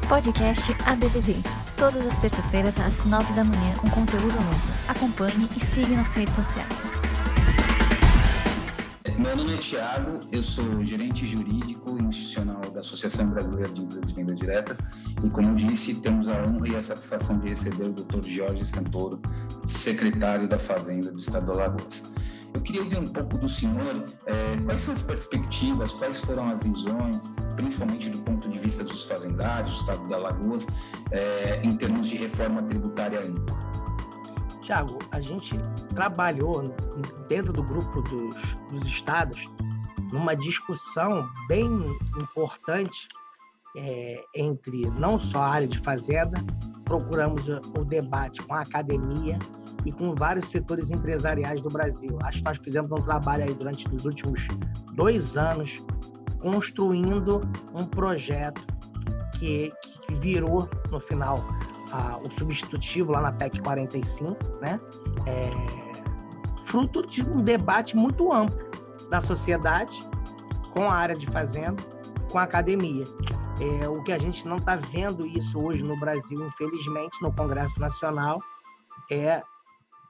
Podcast ABVD. Todas as terças-feiras, às 9 da manhã, um conteúdo novo. Acompanhe e siga nas redes sociais. Meu nome é Thiago, eu sou gerente jurídico e institucional da Associação Brasileira de Empresas de Vendas Diretas e, como disse, temos a honra e a satisfação de receber o Dr. Jorge Santoro, secretário da Fazenda do Estado do Alagoas. Eu queria ouvir um pouco do senhor, quais são as perspectivas, quais foram as visões, principalmente do ponto de vista dos fazendários do Estado do Alagoas, em termos de reforma tributária ainda. Tiago, a gente trabalhou dentro do grupo dos estados numa discussão bem importante entre não só a área de fazenda, procuramos o debate com a academia e com vários setores empresariais do Brasil. Acho que nós fizemos um trabalho aí durante os últimos 2 anos construindo um projeto que virou, no final, o substitutivo lá na PEC 45, né? Fruto de um debate muito amplo da sociedade, com a área de fazenda, com a academia. O que a gente não está vendo isso hoje no Brasil, infelizmente, no Congresso Nacional, é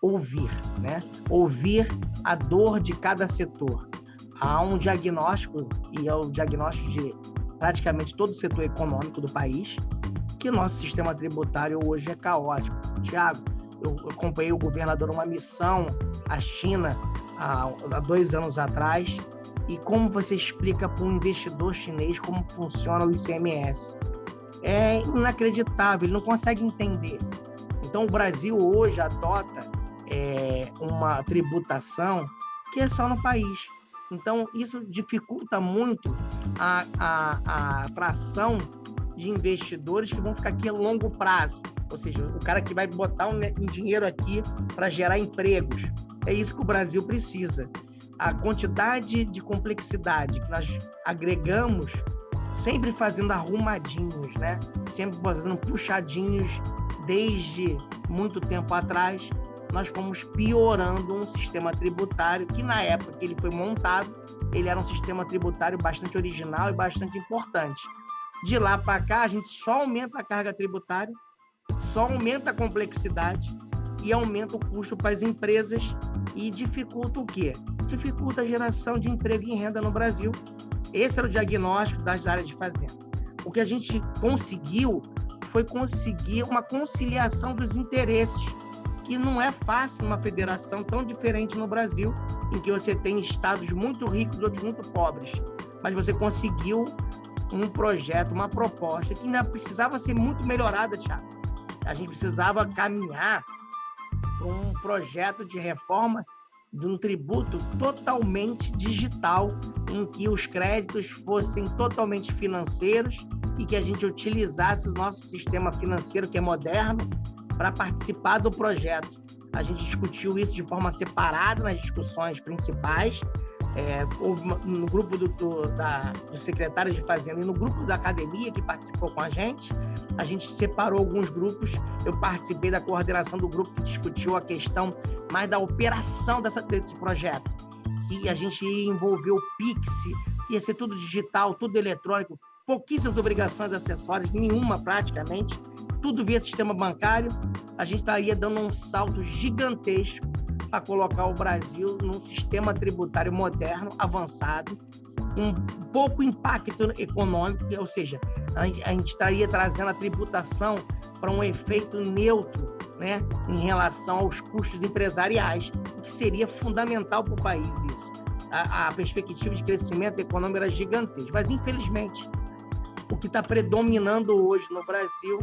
ouvir, né? Ouvir a dor de cada setor. Há um diagnóstico, e é o diagnóstico de praticamente todo o setor econômico do país, que nosso sistema tributário hoje é caótico. Tiago, eu acompanhei o governador numa missão à China há 2 anos atrás, e como você explica para um investidor chinês como funciona o ICMS? É inacreditável, ele não consegue entender. Então, o Brasil hoje adota uma tributação que é só no país. Então, isso dificulta muito a atração de investidores que vão ficar aqui a longo prazo. Ou seja, o cara que vai botar um dinheiro aqui para gerar empregos. É isso que o Brasil precisa. A quantidade de complexidade que nós agregamos, sempre fazendo arrumadinhos, né? Sempre fazendo puxadinhos desde muito tempo atrás, nós fomos piorando um sistema tributário que, na época que ele foi montado, ele era um sistema tributário bastante original e bastante importante. De lá para cá, a gente só aumenta a carga tributária, só aumenta a complexidade e aumenta o custo para as empresas e dificulta o quê? Dificulta a geração de emprego e renda no Brasil. Esse era o diagnóstico das áreas de fazenda. O que a gente conseguiu foi conseguir uma conciliação dos interesses, que não é fácil numa federação tão diferente no Brasil, em que você tem estados muito ricos e outros muito pobres. Mas você conseguiu um projeto, uma proposta que ainda precisava ser muito melhorada, Thiago. A gente precisava caminhar para um projeto de reforma de um tributo totalmente digital, em que os créditos fossem totalmente financeiros e que a gente utilizasse o nosso sistema financeiro, que é moderno, para participar do projeto. A gente discutiu isso de forma separada nas discussões principais. Houve no grupo dos secretários de Fazenda e no grupo da academia que participou com a gente separou alguns grupos. Eu participei da coordenação do grupo que discutiu a questão mais da operação desse projeto. E a gente envolveu o Pix, ia ser tudo digital, tudo eletrônico, pouquíssimas obrigações acessórias, nenhuma praticamente, tudo via sistema bancário. A gente estaria dando um salto gigantesco para colocar o Brasil num sistema tributário moderno, avançado, com pouco impacto econômico, ou seja, a gente estaria trazendo a tributação para um efeito neutro, né, em relação aos custos empresariais, o que seria fundamental para o país isso. A perspectiva de crescimento econômico era gigantesca, mas infelizmente o que está predominando hoje no Brasil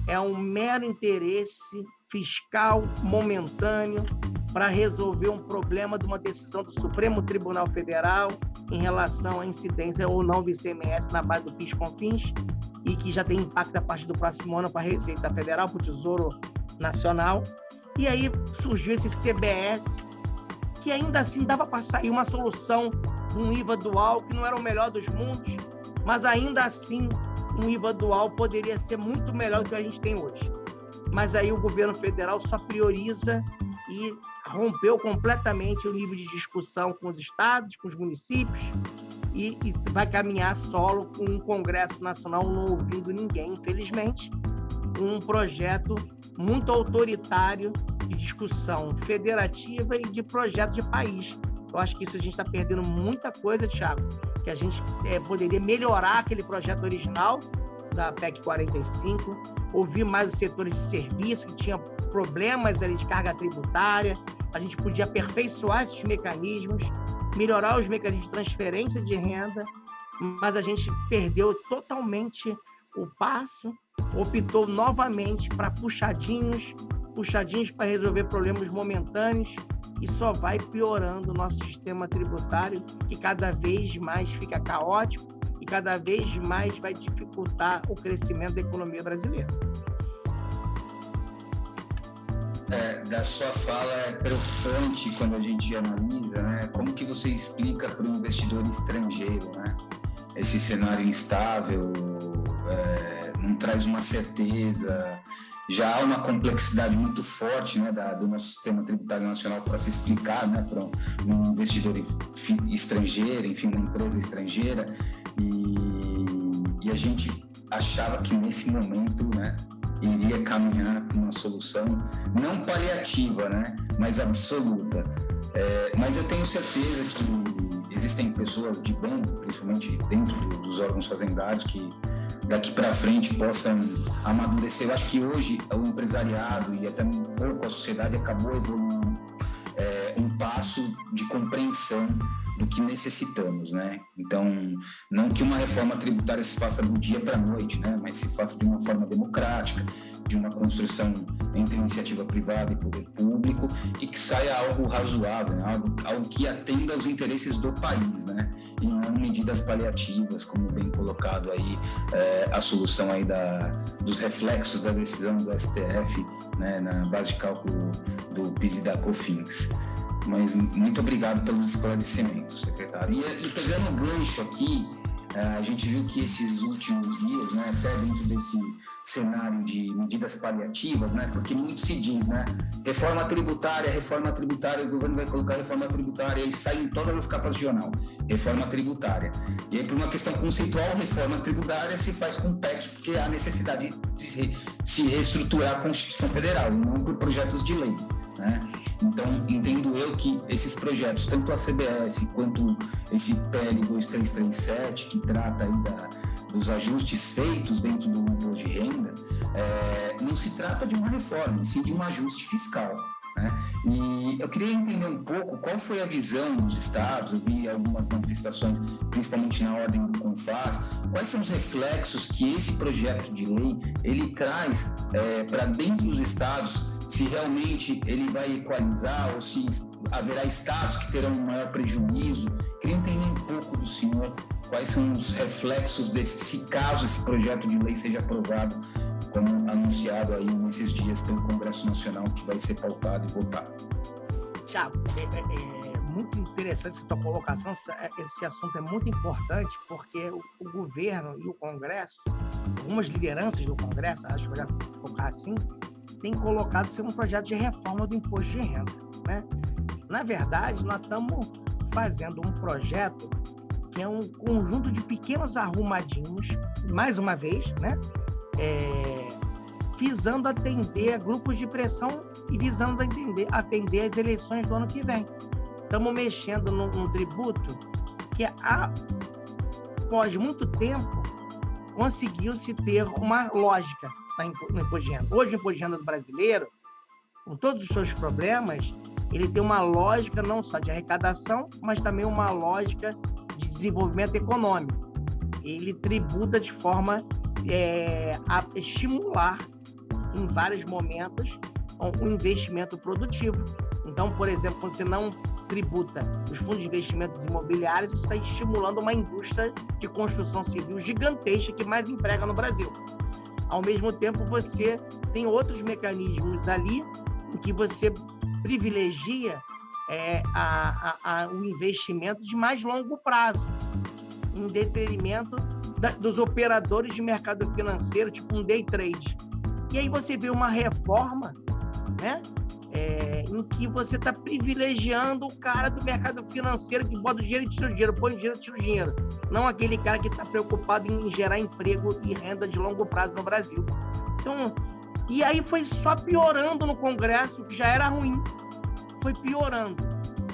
é um mero interesse fiscal momentâneo para resolver um problema de uma decisão do Supremo Tribunal Federal em relação à incidência ou não do ICMS na base do PIS/COFINS, e que já tem impacto a partir do próximo ano para a Receita Federal, para o Tesouro Nacional. E aí surgiu esse CBS, que ainda assim dava para sair uma solução, um IVA dual, que não era o melhor dos mundos, mas ainda assim um IVA dual poderia ser muito melhor do que a gente tem hoje. Mas aí o governo federal só prioriza e rompeu completamente o nível de discussão com os estados, com os municípios, e vai caminhar solo com um Congresso Nacional não ouvindo ninguém, infelizmente, um projeto muito autoritário de discussão federativa e de projeto de país. Eu acho que isso a gente está perdendo muita coisa, Thiago, que a gente poderia melhorar aquele projeto original da PEC 45, ouvir mais os setores de serviço que tinham problemas ali de carga tributária, a gente podia aperfeiçoar esses mecanismos, melhorar os mecanismos de transferência de renda, mas a gente perdeu totalmente o passo, optou novamente para puxadinhos para resolver problemas momentâneos, e só vai piorando o nosso sistema tributário, que cada vez mais fica caótico e cada vez mais vai dificultar o crescimento da economia brasileira. Da sua fala é preocupante quando a gente analisa, né? Como que você explica para o investidor estrangeiro, né? Esse cenário instável, não traz uma certeza, já há uma complexidade muito forte, né, do nosso sistema tributário nacional para se explicar, né, para um investidor estrangeiro, enfim, uma empresa estrangeira, e a gente achava que nesse momento, né, iria caminhar para uma solução não paliativa, né, mas absoluta. Mas eu tenho certeza que existem pessoas de bem, principalmente dentro dos órgãos fazendários, que daqui para frente possam amadurecer. Eu acho que hoje o empresariado e até um pouco a sociedade acabou evoluindo um passo de compreensão do que necessitamos, né? Então, não que uma reforma tributária se faça do dia para a noite, né? Mas se faça de uma forma democrática, de uma construção entre iniciativa privada e poder público, e que saia algo razoável, né? algo que atenda aos interesses do país, né? E não medidas paliativas, como bem colocado aí, a solução aí dos reflexos da decisão do STF, né? Na base de cálculo do PIS e da COFINS. Mas muito obrigado pelos esclarecimentos, secretário. E pegando o gancho aqui, a gente viu que esses últimos dias, né, até dentro desse cenário de medidas paliativas, né, porque muito se diz, né, reforma tributária, o governo vai colocar reforma tributária, e sai em todas as capas de jornal, reforma tributária. E aí, por uma questão conceitual, reforma tributária se faz com PEC, porque há necessidade de se reestruturar a Constituição Federal, não por projetos de lei, né? Então, entendo eu que esses projetos, tanto a CBS quanto esse PL 2337, que trata aí dos ajustes feitos dentro do imposto de renda, não se trata de uma reforma, sim de um ajuste fiscal, né? E eu queria entender um pouco qual foi a visão dos estados. Eu vi algumas manifestações, principalmente na ordem do CONFAS, quais são os reflexos que esse projeto de lei ele traz para dentro dos estados, se realmente ele vai equalizar ou se haverá estados que terão um maior prejuízo. Queria entender um pouco do senhor quais são os reflexos se caso esse projeto de lei seja aprovado, como anunciado aí nesses dias pelo Congresso Nacional, que vai ser pautado e votado. Tiago, é muito interessante essa tua colocação. Esse assunto é muito importante porque o governo e o Congresso, algumas lideranças do Congresso, acho que eu já vou colocar assim, tem colocado ser um projeto de reforma do imposto de renda, né? Na verdade, nós estamos fazendo um projeto que é um conjunto de pequenos arrumadinhos, mais uma vez, né? Visando atender a grupos de pressão e visando atender as eleições do ano que vem. Estamos mexendo num tributo que, após muito tempo, conseguiu-se ter uma lógica no imposto de renda. Hoje, o imposto de renda do brasileiro, com todos os seus problemas, ele tem uma lógica não só de arrecadação, mas também uma lógica de desenvolvimento econômico. Ele tributa de forma a estimular, em vários momentos, o investimento produtivo. Então, por exemplo, quando você não tributa os fundos de investimentos imobiliários, você está estimulando uma indústria de construção civil gigantesca que mais emprega no Brasil. Ao mesmo tempo, você tem outros mecanismos ali em que você privilegia o investimento de mais longo prazo, em detrimento dos operadores de mercado financeiro, tipo um day trade. E aí você vê uma reforma, né, em que você está privilegiando o cara do mercado financeiro que bota o dinheiro e tira o dinheiro, põe o dinheiro e tira o dinheiro. Não aquele cara que está preocupado em gerar emprego e renda de longo prazo no Brasil. Então, e aí foi só piorando no Congresso, que já era ruim, foi piorando.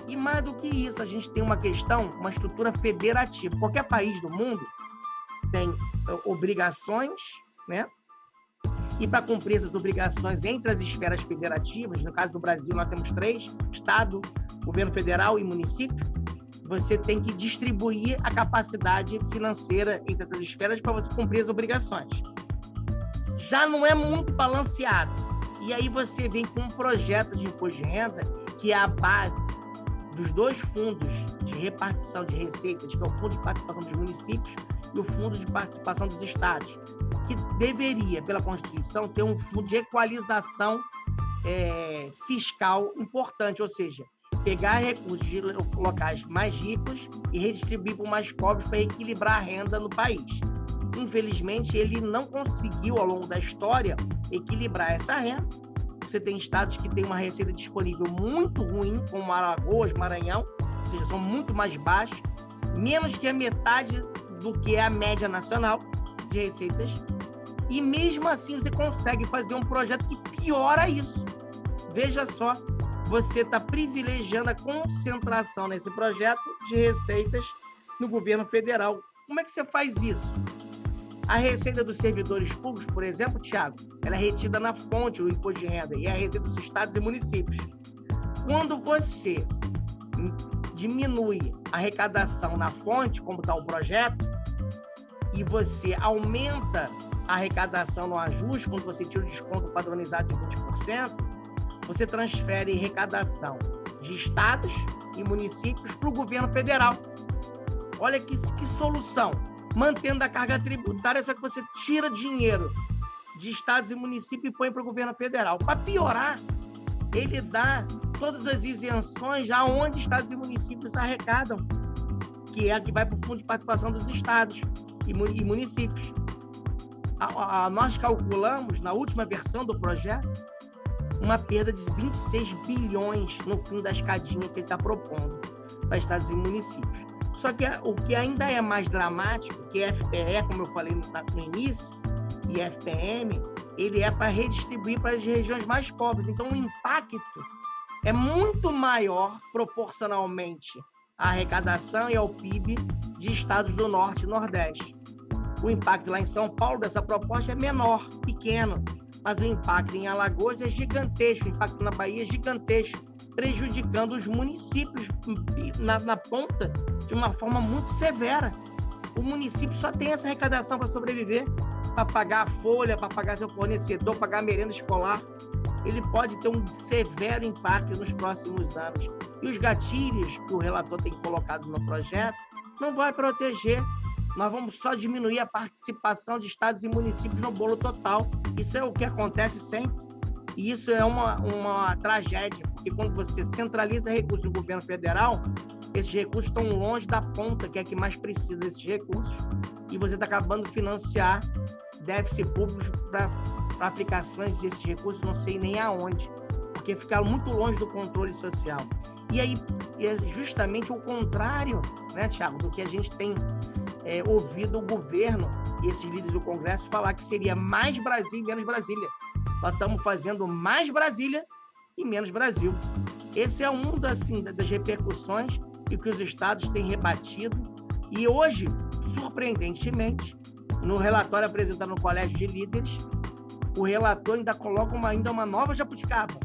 E mais do que isso, a gente tem uma questão, uma estrutura federativa. Qualquer país do mundo tem obrigações, né? E para cumprir essas obrigações entre as esferas federativas, no caso do Brasil nós temos 3, Estado, Governo Federal e município, você tem que distribuir a capacidade financeira entre essas esferas para você cumprir as obrigações. Já não é muito balanceado. E aí você vem com um projeto de imposto de renda que é a base dos 2 fundos de repartição de receitas, que é o Fundo de Participação dos Municípios e o Fundo de Participação dos Estados, que deveria, pela Constituição, ter um fundo de equalização fiscal importante, ou seja, pegar recursos de locais mais ricos e redistribuir para os mais pobres para equilibrar a renda no país. Infelizmente, ele não conseguiu, ao longo da história, equilibrar essa renda. Você tem estados que têm uma receita disponível muito ruim, como Alagoas, Maranhão, ou seja, são muito mais baixos, menos que a metade do que é a média nacional de receitas, e mesmo assim você consegue fazer um projeto que piora isso. Veja só, você está privilegiando a concentração nesse projeto de receitas no governo federal. Como é que você faz isso? A receita dos servidores públicos, por exemplo, Thiago, ela é retida na fonte, o imposto de renda, e é a receita dos estados e municípios. Quando você diminui a arrecadação na fonte, como está o projeto, e você aumenta a arrecadação no ajuste, quando você tira o desconto padronizado de 20%, você transfere arrecadação de estados e municípios para o governo federal. Olha que solução. Mantendo a carga tributária, só que você tira dinheiro de estados e municípios e põe para o governo federal. Para piorar, ele dá todas as isenções já onde estados e municípios arrecadam, que é a que vai para o Fundo de Participação dos Estados e municípios. Nós calculamos, na última versão do projeto, uma perda de 26 bilhões no fim da escadinha que ele está propondo para estados e municípios. Só que o que ainda é mais dramático, que é FPE, como eu falei no início, e FPM, ele é para redistribuir para as regiões mais pobres. Então, o impacto é muito maior proporcionalmente à arrecadação e ao PIB de estados do Norte e Nordeste. O impacto lá em São Paulo dessa proposta é menor, pequeno, mas o impacto em Alagoas é gigantesco, o impacto na Bahia é gigantesco, prejudicando os municípios na ponta de uma forma muito severa. O município só tem essa arrecadação para sobreviver, para pagar a folha, para pagar seu fornecedor, pagar a merenda escolar. Ele pode ter um severo impacto nos próximos anos. E os gatilhos que o relator tem colocado no projeto não vai proteger. Nós vamos só diminuir a participação de estados e municípios no bolo total. Isso é o que acontece sempre. E isso é uma tragédia, porque quando você centraliza recursos do governo federal, esses recursos estão longe da ponta, que é a que mais precisa desses recursos, e você está acabando de financiar déficit público para aplicações desses recursos, não sei nem aonde, porque fica muito longe do controle social. E aí é justamente o contrário, né, Thiago, do que a gente tem ouvido o governo e esses líderes do Congresso falar que seria mais Brasil e menos Brasília. Nós estamos fazendo mais Brasília e menos Brasil. Esse é um das repercussões e que os estados têm rebatido. E hoje, surpreendentemente, no relatório apresentado no Colégio de Líderes, o relator ainda coloca uma nova jabuticaba.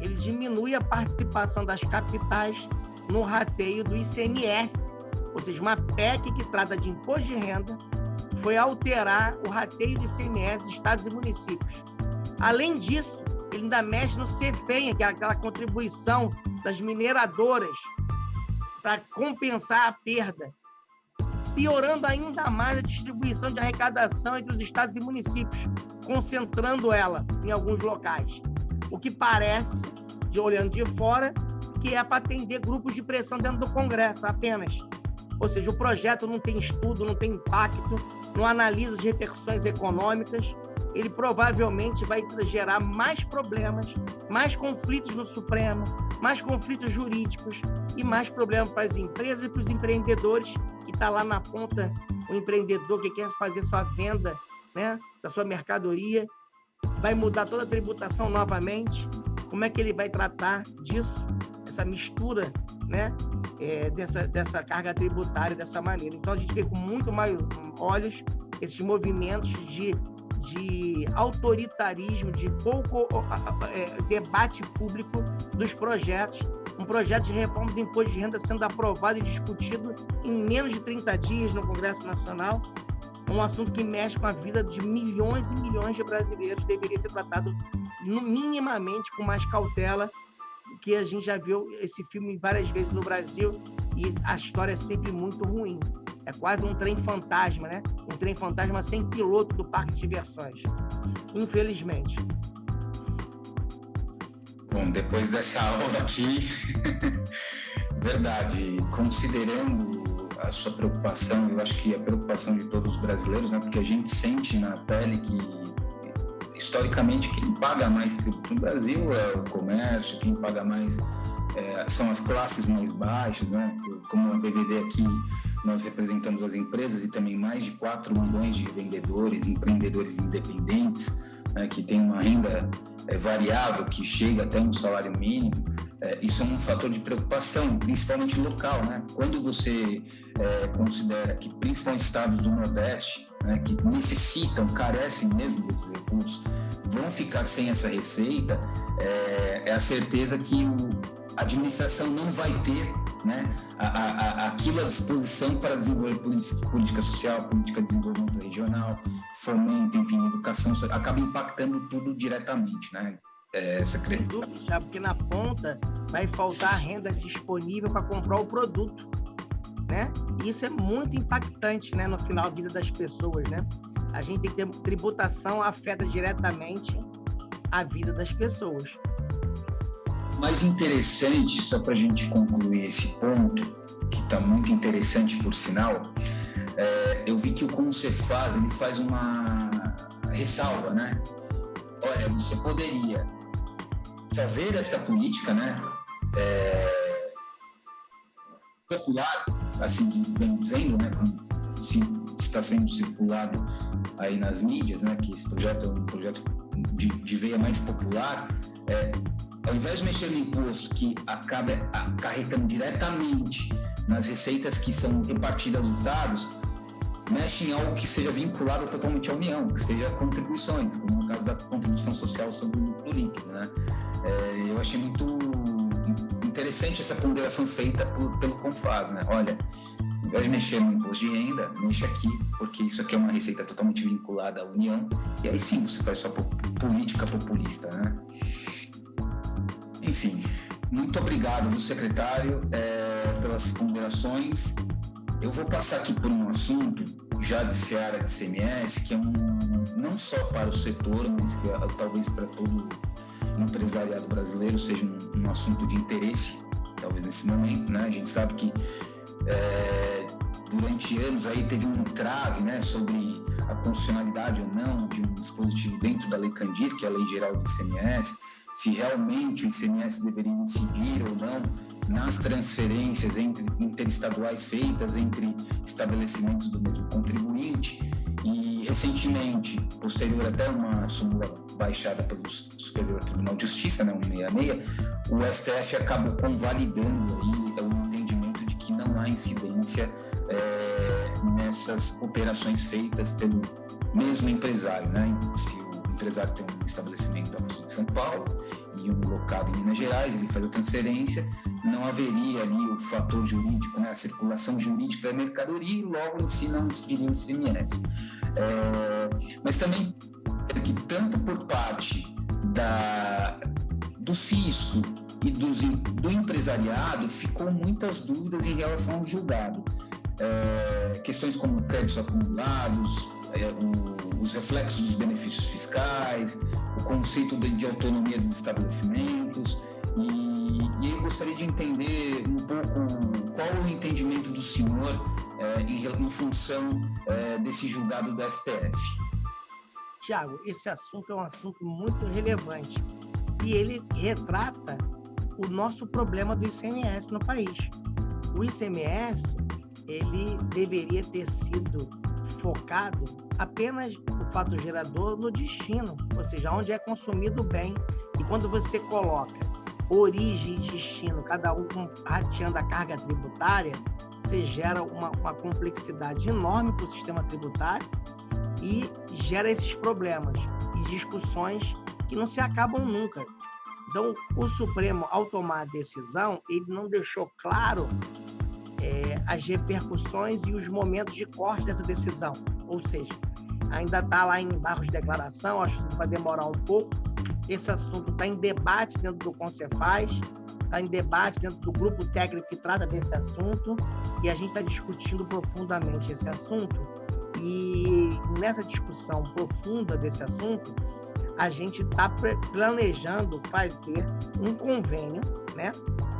Ele diminui a participação das capitais no rateio do ICMS, ou seja, uma PEC que trata de imposto de renda foi alterar o rateio de ICMS de estados e municípios. Além disso, ele ainda mexe no CEFEM, que é aquela contribuição das mineradoras para compensar a perda, piorando ainda mais a distribuição de arrecadação entre os estados e municípios, concentrando ela em alguns locais. O que parece, olhando de fora, que é para atender grupos de pressão dentro do Congresso apenas. Ou seja, o projeto não tem estudo, não tem impacto, não analisa as repercussões econômicas, ele provavelmente vai gerar mais problemas, mais conflitos no Supremo, mais conflitos jurídicos e mais problemas para as empresas e para os empreendedores, que está lá na ponta, o empreendedor que quer fazer sua venda, né, da sua mercadoria, vai mudar toda a tributação novamente. Como é que ele vai tratar disso, essa mistura, né, dessa carga tributária dessa maneira? Então, a gente vê com muito mais olhos esses movimentos de autoritarismo, de pouco debate público dos projetos. Um projeto de reforma do imposto de renda sendo aprovado e discutido em menos de 30 dias no Congresso Nacional. Um assunto que mexe com a vida de milhões e milhões de brasileiros, deveria ser tratado minimamente com mais cautela, porque a gente já viu esse filme várias vezes no Brasil e a história é sempre muito ruim. É quase um trem fantasma, né? Um trem fantasma sem piloto do parque de diversões, infelizmente. Bom, depois dessa aula aqui, verdade, considerando a sua preocupação, eu acho que a preocupação de todos os brasileiros, né? Porque a gente sente na pele que, historicamente, quem paga mais tributo no Brasil é o comércio, quem paga mais são as classes mais baixas, né? Como a BVD aqui, nós representamos as empresas e também mais de 4 milhões de vendedores, empreendedores independentes, né, que tem uma renda variável que chega até um salário mínimo. Isso é um fator de preocupação, principalmente local, né? Quando você considera que principalmente estados do Nordeste, né, que necessitam, carecem mesmo desses recursos, vão ficar sem essa receita, é a certeza que a administração não vai ter, né, aquilo à disposição para desenvolver política social, política de desenvolvimento regional, fomento, enfim, educação, acaba impactando tudo diretamente, né? Sem dúvida, porque na ponta vai faltar renda disponível para comprar o produto, né? E isso é muito impactante, né, no final da vida das pessoas, né? A gente tem que ter tributação, afeta diretamente a vida das pessoas. Mais interessante, só para a gente concluir esse ponto, que está muito interessante por sinal, eu vi que o Concefaz, ele faz uma ressalva, né? Olha, você poderia fazer essa política, né, popular, assim bem dizendo, né, como se está sendo circulado aí nas mídias, né, que esse projeto é um projeto de veia mais popular, ao invés de mexer no imposto que acaba acarretando diretamente nas receitas que são repartidas aos estados, mexe em algo que seja vinculado totalmente à União, que seja contribuições, como no caso da contribuição social sobre o lucro líquido, né? Eu achei muito interessante essa ponderação feita pelo Confaz, né? Olha, ao invés de mexer no imposto de renda, mexe aqui, porque isso aqui é uma receita totalmente vinculada à União, e aí sim você faz sua política populista, né? Enfim, muito obrigado, viu, secretário, pelas ponderações. Eu vou passar aqui por um assunto já de seara de ICMS, que é não só para o setor, mas que talvez para todo o empresariado brasileiro seja um assunto de interesse, talvez nesse momento, né? A gente sabe que durante anos aí teve um entrave, né, sobre a constitucionalidade ou não de um dispositivo dentro da Lei Candir, que é a Lei Geral do ICMS, se realmente o ICMS deveria incidir ou não nas transferências interestaduais feitas entre estabelecimentos do mesmo contribuinte. E, recentemente, posterior até uma súmula baixada pelo Superior Tribunal de Justiça, né, 166, o STF acabou convalidando aí o entendimento de que não há incidência nessas operações feitas pelo mesmo empresário, né? Se o empresário tem um estabelecimento aqui em São Paulo e um locado em Minas Gerais, ele faz a transferência, não haveria ali o fator jurídico, né, a circulação jurídica da mercadoria, e logo em si não incidiria o ICMS. Mas também que tanto por parte do fisco e do empresariado ficou muitas dúvidas em relação ao julgado. Questões como créditos acumulados, os reflexos dos benefícios fiscais, o conceito de autonomia dos estabelecimentos, e eu gostaria de entender um pouco qual o entendimento do senhor em função desse julgado do STF. Tiago, esse assunto é um assunto muito relevante e ele retrata o nosso problema do ICMS no país. O ICMS, ele deveria ter sido focado apenas o fato gerador no destino, ou seja, onde é consumido o bem. E quando você coloca origem e destino, cada um rateando a carga tributária, você gera uma complexidade enorme para o sistema tributário e gera esses problemas e discussões que não se acabam nunca. Então, o Supremo, ao tomar a decisão, ele não deixou claro as repercussões e os momentos de corte dessa decisão. Ou seja, ainda está lá em barros de declaração, acho que vai demorar um pouco. Esse assunto está em debate dentro do Concefaz, está em debate dentro do grupo técnico que trata desse assunto, e a gente está discutindo profundamente esse assunto. E nessa discussão profunda desse assunto, a gente está planejando fazer um convênio, né,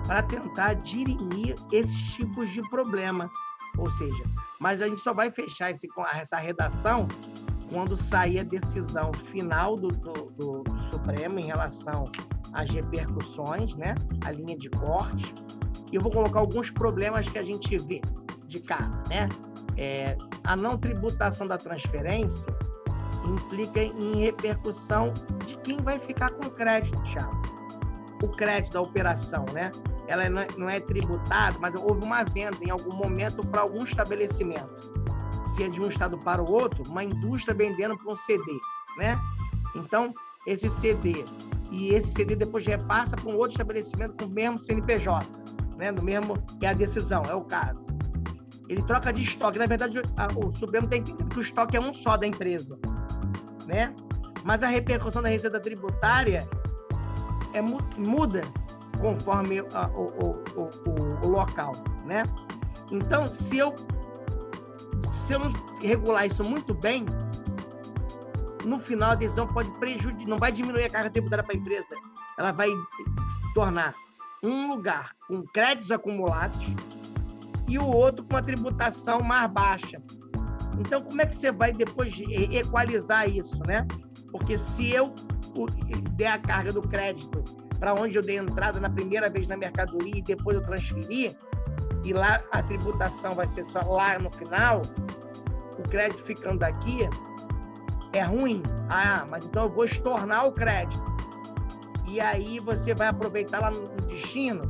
para tentar dirimir esses tipos de problema. Ou seja, mas a gente só vai fechar essa redação quando sair a decisão final do Supremo em relação às repercussões, né, a linha de corte. E eu vou colocar alguns problemas que a gente vê de cara, né? A não tributação da transferência implica em repercussão de quem vai ficar com o crédito, Thiago. O crédito da operação, né? Ela não é tributada, mas houve uma venda em algum momento para algum estabelecimento. Se é de um estado para o outro, uma indústria vendendo para um CD, né? Então, esse CD depois repassa para um outro estabelecimento com o mesmo CNPJ, né? No mesmo, que é a decisão, é o caso. Ele troca de estoque. Na verdade, o Supremo tem que entender que o estoque é um só da empresa, né? Mas a repercussão da receita tributária muda conforme o local, né? Então, se eu não regular isso muito bem, no final a decisão pode prejudicar, não vai diminuir a carga tributária para a empresa, ela vai tornar um lugar com créditos acumulados e o outro com a tributação mais baixa. Então, como é que você vai depois equalizar isso, né? Porque se eu der a carga do crédito para onde eu dei entrada na primeira vez na mercadoria e depois eu transferi, e lá a tributação vai ser só lá no final, o crédito ficando aqui é ruim. Mas então eu vou estornar o crédito. E aí você vai aproveitar lá no destino.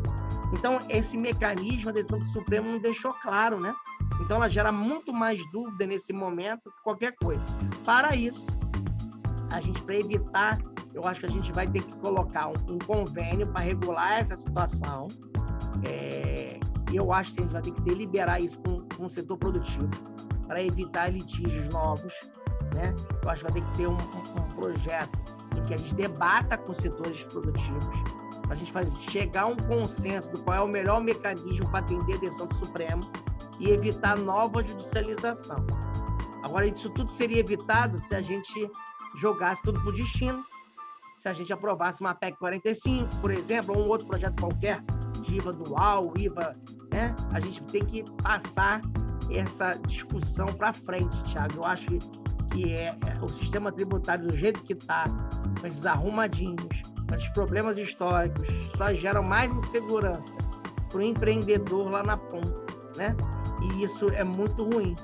Então, esse mecanismo, a decisão do Supremo não deixou claro, né? Então, ela gera muito mais dúvida nesse momento que qualquer coisa. Para isso, para evitar, eu acho que a gente vai ter que colocar um convênio para regular essa situação. Eu acho que a gente vai ter que deliberar isso com o setor produtivo para evitar litígios novos, né? Eu acho que vai ter que ter um projeto em que a gente debata com os setores produtivos, para a gente chegar a um consenso do qual é o melhor mecanismo para atender a decisão do Supremo e evitar nova judicialização. Agora, isso tudo seria evitado se a gente jogasse tudo para o destino, se a gente aprovasse uma PEC 45, por exemplo, ou um outro projeto qualquer, de IVA dual, IVA, né? A gente tem que passar essa discussão para frente, Thiago. Eu acho que o sistema tributário do jeito que está, com esses arrumadinhos, com esses problemas históricos, só geram mais insegurança para o empreendedor lá na ponta, né? E isso é muito ruim.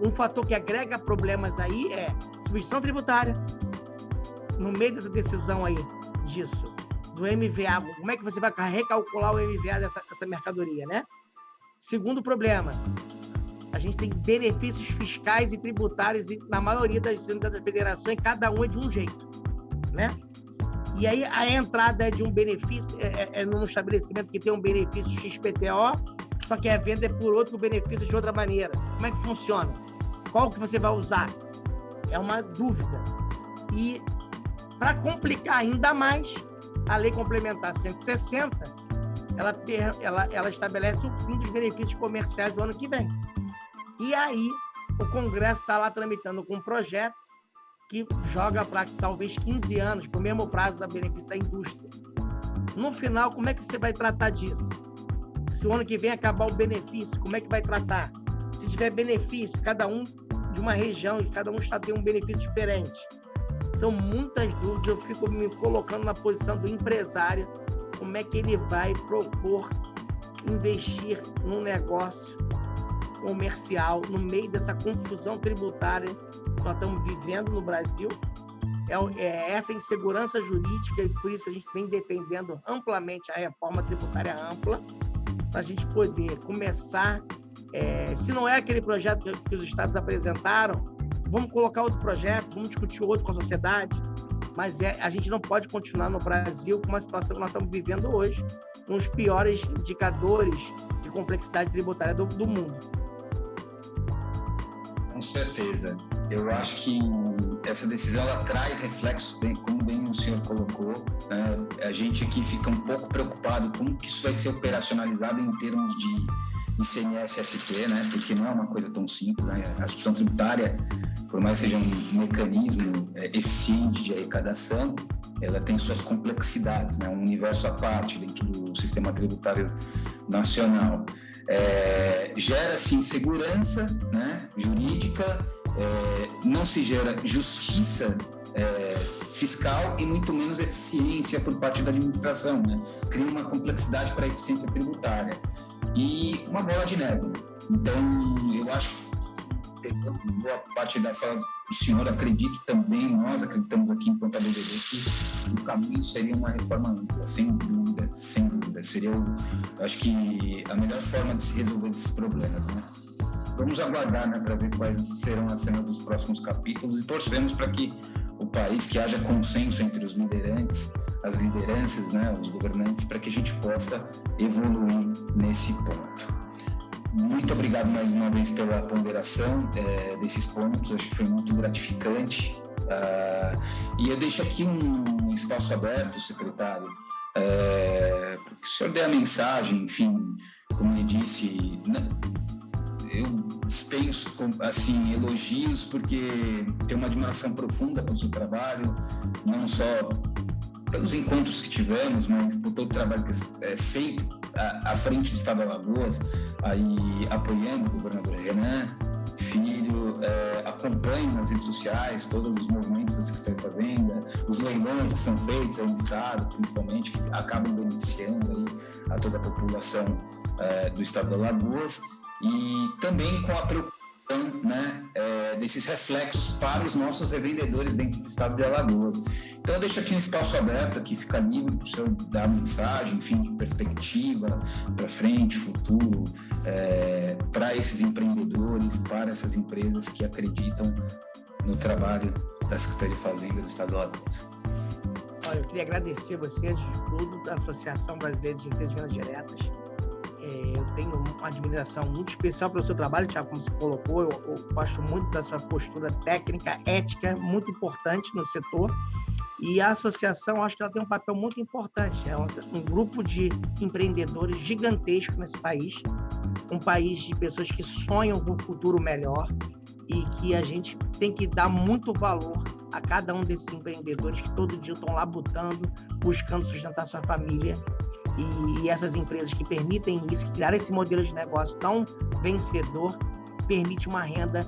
Um fator que agrega problemas aí é substituição tributária. No meio dessa decisão aí, do MVA, como é que você vai recalcular o MVA dessa mercadoria, né? Segundo problema, a gente tem benefícios fiscais e tributários na maioria das unidades da federação, e cada um é de um jeito, né? E aí a entrada de um benefício num estabelecimento que tem um benefício XPTO, só que a venda é por outro benefício de outra maneira. Como é que funciona? Qual que você vai usar? É uma dúvida. E para complicar ainda mais, a Lei Complementar 160, ela estabelece o fim dos benefícios comerciais do ano que vem. E aí, o Congresso está lá tramitando com um projeto que joga para talvez 15 anos, para o mesmo prazo da benefício da indústria. No final, como é que você vai tratar disso? Se o ano que vem acabar o benefício, como é que vai tratar? Se tiver benefício, cada um de uma região, e cada um estado tem um benefício diferente. São muitas dúvidas, eu fico me colocando na posição do empresário, como é que ele vai propor investir num negócio comercial no meio dessa confusão tributária que nós estamos vivendo no Brasil. É essa insegurança jurídica, e por isso a gente vem defendendo amplamente a reforma tributária ampla, para a gente poder começar, se não é aquele projeto que os estados apresentaram, vamos colocar outro projeto, vamos discutir outro com a sociedade, mas a gente não pode continuar no Brasil com uma situação que nós estamos vivendo hoje, com os piores indicadores de complexidade tributária do mundo. Com certeza. Eu acho que essa decisão ela traz reflexos, como bem o senhor colocou, né? A gente aqui fica um pouco preocupado como que isso vai ser operacionalizado em termos de ICMS-ST, né? Porque não é uma coisa tão simples, né? A instituição tributária, por mais que seja um mecanismo eficiente de arrecadação, ela tem suas complexidades, né? Um universo à parte dentro do sistema tributário nacional. Gera-se insegurança, né, jurídica, não se gera justiça fiscal e muito menos eficiência por parte da administração, né? Cria uma complexidade para a eficiência tributária e uma bola de neve. Então, eu acho que boa parte da fala do senhor, acredito também, nós acreditamos aqui enquanto a BDD que o caminho seria uma reforma ampla, sem dúvida, sem dúvida. Seria, acho que, a melhor forma de se resolver esses problemas, né? Vamos aguardar, né, para ver quais serão as cenas dos próximos capítulos e torcemos para que o país, que haja consenso entre os liderantes, as lideranças, né, os governantes, para que a gente possa evoluir nesse ponto. Muito obrigado mais uma vez pela ponderação desses pontos, acho que foi muito gratificante. E eu deixo aqui um espaço aberto, secretário, para que o senhor dê a mensagem, enfim, como ele disse, né, eu dispenso assim, elogios, porque tenho uma admiração profunda pelo seu trabalho, não só pelos encontros que tivemos, mas por todo o trabalho que é feito à frente do Estado de Alagoas, aí apoiando o governador Renan Filho, acompanho nas redes sociais todos os movimentos da Secretaria de Fazenda, os leilões que são feitos aí no Estado, principalmente, que acabam beneficiando aí a toda a população do Estado de Alagoas, e também com a preocupação, né, desses reflexos para os nossos revendedores dentro do Estado de Alagoas. Então eu deixo aqui um espaço aberto, aqui fica livre para o senhor dar mensagem, enfim, de perspectiva para frente, futuro, para esses empreendedores, para essas empresas que acreditam no trabalho da Secretaria de Fazenda do Estado de Alagoas. Olha, eu queria agradecer você, antes de tudo, da Associação Brasileira de Empresas de Vendas Diretas. Eu tenho uma admiração muito especial pelo seu trabalho, Thiago, como você colocou. Eu gosto muito da sua postura técnica, ética, muito importante no setor. E a associação, acho que ela tem um papel muito importante. É um grupo de empreendedores gigantesco nesse país, um país de pessoas que sonham com um futuro melhor e que a gente tem que dar muito valor a cada um desses empreendedores que todo dia estão lá lutando, buscando sustentar sua família. E essas empresas que permitem isso, que criaram esse modelo de negócio tão vencedor, permite uma renda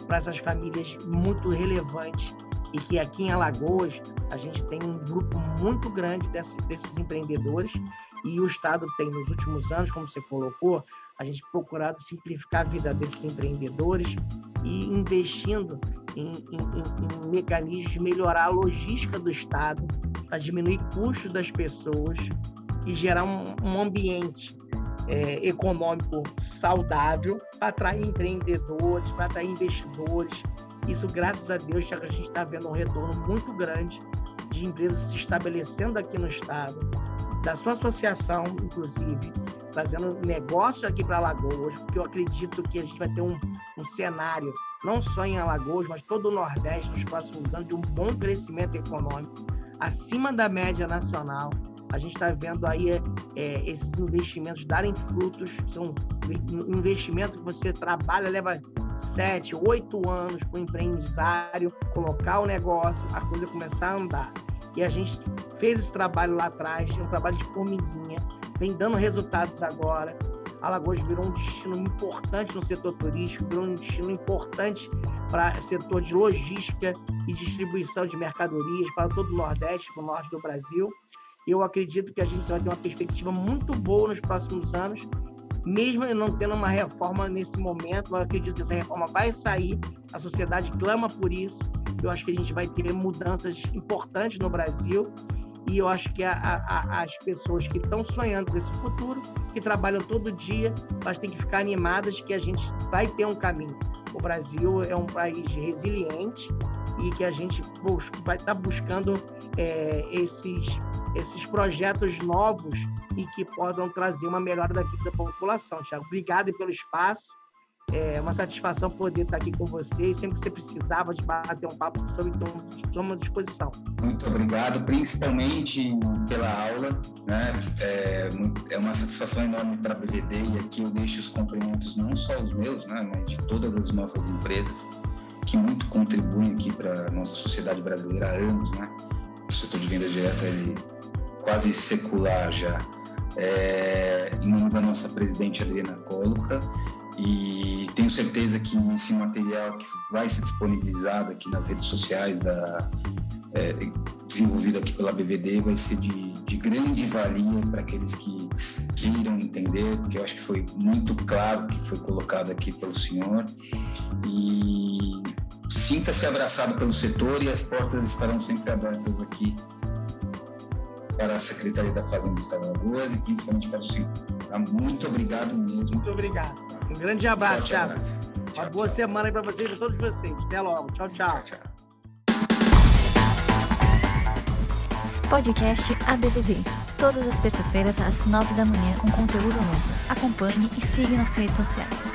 para essas famílias muito relevante, e que aqui em Alagoas a gente tem um grupo muito grande desses empreendedores, e o Estado tem, nos últimos anos, como você colocou, a gente procurado simplificar a vida desses empreendedores e investindo em mecanismos de melhorar a logística do Estado, para diminuir custos das pessoas e gerar um ambiente econômico saudável para atrair empreendedores, para atrair investidores. Isso, graças a Deus, a gente está vendo um retorno muito grande de empresas se estabelecendo aqui no Estado, da sua associação, inclusive, trazendo negócios aqui para Alagoas, porque eu acredito que a gente vai ter um cenário, não só em Alagoas, mas todo o Nordeste, nos próximos anos, de um bom crescimento econômico, acima da média nacional. A gente está vendo aí esses investimentos darem frutos. São investimentos que você trabalha, leva 7, 8 anos para o empresário colocar o negócio, a coisa começar a andar. E a gente fez esse trabalho lá atrás, um trabalho de formiguinha, vem dando resultados agora. Alagoas virou um destino importante no setor turístico, virou um destino importante para setor de logística e distribuição de mercadorias para todo o Nordeste, para o Norte do Brasil. Eu acredito que a gente vai ter uma perspectiva muito boa nos próximos anos, mesmo não tendo uma reforma nesse momento. Eu acredito que essa reforma vai sair, a sociedade clama por isso. Eu acho que a gente vai ter mudanças importantes no Brasil, e eu acho que as pessoas que estão sonhando com esse futuro, que trabalham todo dia, elas têm que ficar animadas que a gente vai ter um caminho. O Brasil é um país resiliente e que a gente vai estar buscando esses projetos novos e que possam trazer uma melhora da vida da população. Thiago, obrigado pelo espaço. É uma satisfação poder estar aqui com você. Sempre que você precisava de bater um papo sobre, então, estamos à disposição. Muito obrigado, principalmente pela aula, né? É uma satisfação enorme para a BVD, e aqui eu deixo os cumprimentos, não só os meus, né, mas de todas as nossas empresas que muito contribuem aqui para a nossa sociedade brasileira há anos, né? O setor de venda direta, ele quase secular já. Em nome da nossa presidente Adriana Cóloca, e tenho certeza que esse material que vai ser disponibilizado aqui nas redes sociais, desenvolvido aqui pela BVD, vai ser de grande valia para aqueles que queiram entender, porque eu acho que foi muito claro que foi colocado aqui pelo senhor. E sinta-se abraçado pelo setor, e as portas estarão sempre abertas aqui para a Secretaria da Fazenda do Estado de Alagoas e principalmente para o senhor. Muito obrigado mesmo. Muito obrigado. Um grande abraço, Thiago. Uma boa semana aí para vocês e para todos vocês. Até logo. Tchau, tchau. Tchau. Podcast ABVD. Todas as terças-feiras, às 9 da manhã, um conteúdo novo. Acompanhe e siga nas redes sociais.